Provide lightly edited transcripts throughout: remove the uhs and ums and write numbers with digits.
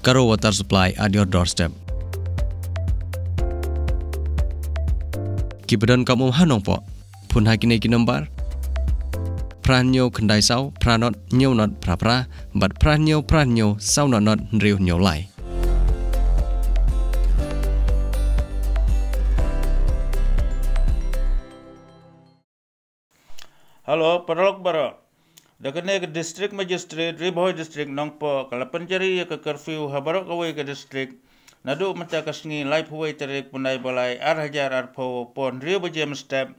Karo water supply at your doorstep. Kibadan kamu hanong po. Pun hakine kinombar. Pranyo kendai sau, pranot nyo not pra, but pranyo sau not nriu nyo lai. Halo, perlok baro. Dakane ke district magistrate Riboy district nongpo kalapanjari ya ke curfew habarok away ke district nadu mata kasngi live huway tarik punai balai arhajar arpo pon Rio Bajem step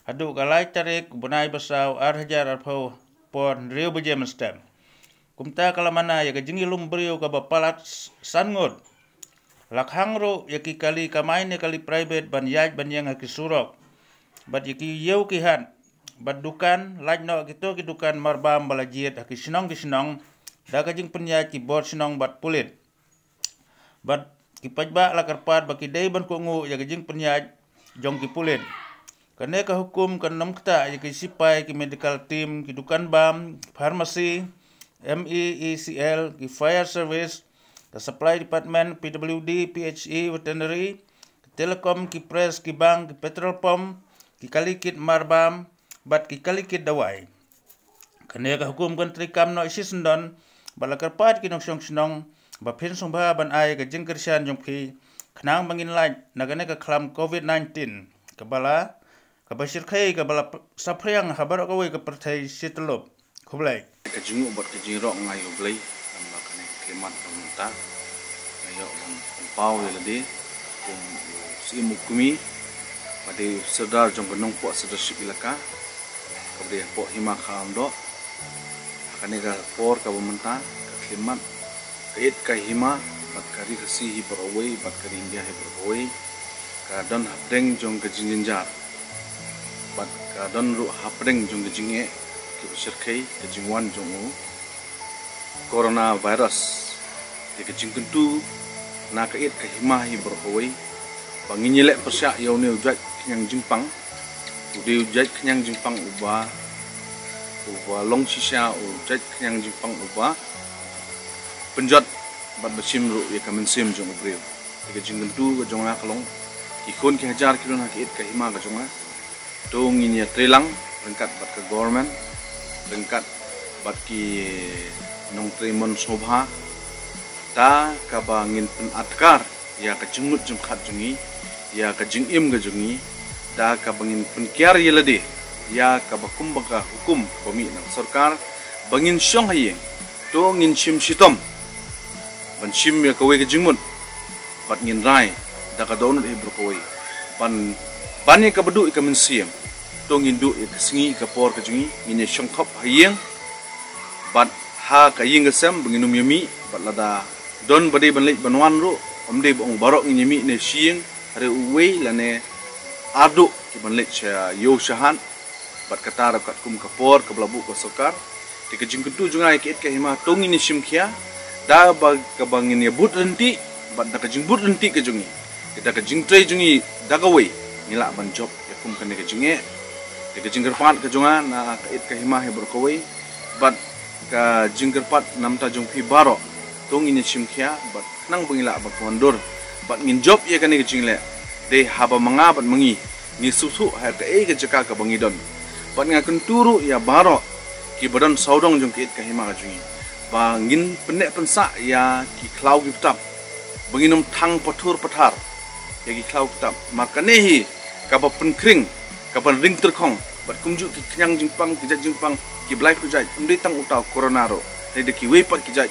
adu kalai tarik punai basaw arhajar arpo pon Rio Bajem step kumta kalamana ya ke jingi lumbrio ka bapalat sangot lakhangro ya ki kali kamay ne kali private ban yaj ban yang hakisurok bat yaki yau kihan Badukan like no gitu kidukan marbam balajiet ki sinong daga jing penya ki bot sinong bat pulit bat ki pajba la karpat baki dei ban kungu ya jing penya jong ki pulit kane ka hukum kan nom kta ya ki sipai ki medical team ki dukan bam pharmacy MEECL ki fire service the supply department PWD PHE veterinary telekom ki press ki bank ki petrol pump ki kalikit marbam bat ki kalikit dawai kane ka hukum kan trikam no isi sendon balakar pat ki nok snong ba phin song ba ban ai ka jing kersian jong phi khnang bangin lai nagane ka khlam COVID-19 ka bala ka basir khai ka bala saphriang habar ka we ka perthai sitlop khublai ka jingu bat ka jingrok ngayo blai amba kane klimat pamta ayo pau yelade kum si mukumi pada sedar jong benong po sedership ilaka kabri po hima kham do akane ga por ka bumenta ka klimat kait ka hima bat kari kasi hi berowai bat kari india hi berowai ka don hapdeng jong ka jinjar bat ka don ru hapdeng jong ka jinge ki besir kai ka jingwan jong corona virus ka jingkentu na kait ka hima hi berowai banginyelek persyak yaune ujat kenyang jimpang ude ujat kenyang jimpang uba long sisya ujat kenyang jimpang uba penjat bat besim ru ya kamen sim jong ubreu ke jinggentu ke jonga kalong ikon ke hajar kilon hakit ke hima ke jonga dong ini trelang rengkat bat ke government rengkat bat ki nong tremon sobha ta ka bangin pen atkar ya ke jengmut jengkat jungi ya ka jingim ga jungi da ka bangin penkiar yelade ya ka bakum baka hukum bami nang sarkar bangin syong hayeng to ngin sim sitom ban sim ya ka we ga jingmut bat ngin rai da ka donut e brokowi ban ya ka bedu ka mensiam to ngin du ya ka singi ka por ka jungi ngin syong khop hayeng bat ha ka ying ga sam bangin yumi bat lada don bade ban lek banwan ro omde bong barok ngin yumi ne sieng hari uwe lane adu ki banlet cha yo shahan bat katar kat kum kapor ke blabu ko sokar ti ke jingkentu jungai ke ke hima tongi ni simkhia da ba ka bangin ya but renti bat da ka jingbut renti ke jungi kita ke jingtre jungi da ka we nila ban job ya kum kan ke jinge ti ke jingkerpat ke junga na ka it ke hima he bor ko we bat ka jingkerpat namta jung phi baro tongi ni simkhia bat nang bangila ba kondur bat ngin job ya kan ke jingle de haba manga bat mengi ni susu ha ka e ke jaka ka bangidon bat nga kenturu ya baro ki badan saudong jong kit ka hima ka jungi bangin penek pensa ya ki klau ki tap banginom thang pathur pathar ya ki klau tap makane hi ka ba penkring ka ban ring terkhong bat kumju ki knyang jingpang ki jingpang ki blai ku jai umdi tang utau corona ro de ki we pat ki jai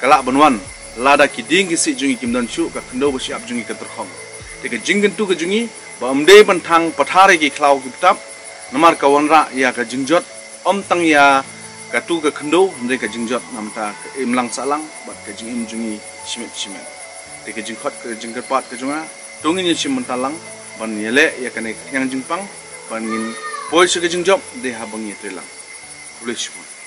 kala banwan lada ki ding ki si jungi kimdan chu ka khndo ba siap jungi ka terkhong Teka jinggentu ke jungi, ba amde bantang pathare ki klau kitap, namar kawanra ya ka jingjot, om tang ya ka tu ka khendo, amde ka jingjot namta ka imlang salang, bat ka jingim jungi simet. Teka jingkhot ka jingkerpat ka junga, tungin ya sim mentalang, ban yele ya ka ne yang jingpang, ban ngin poi se ka jingjob, de habang ya trelang. Boleh semua.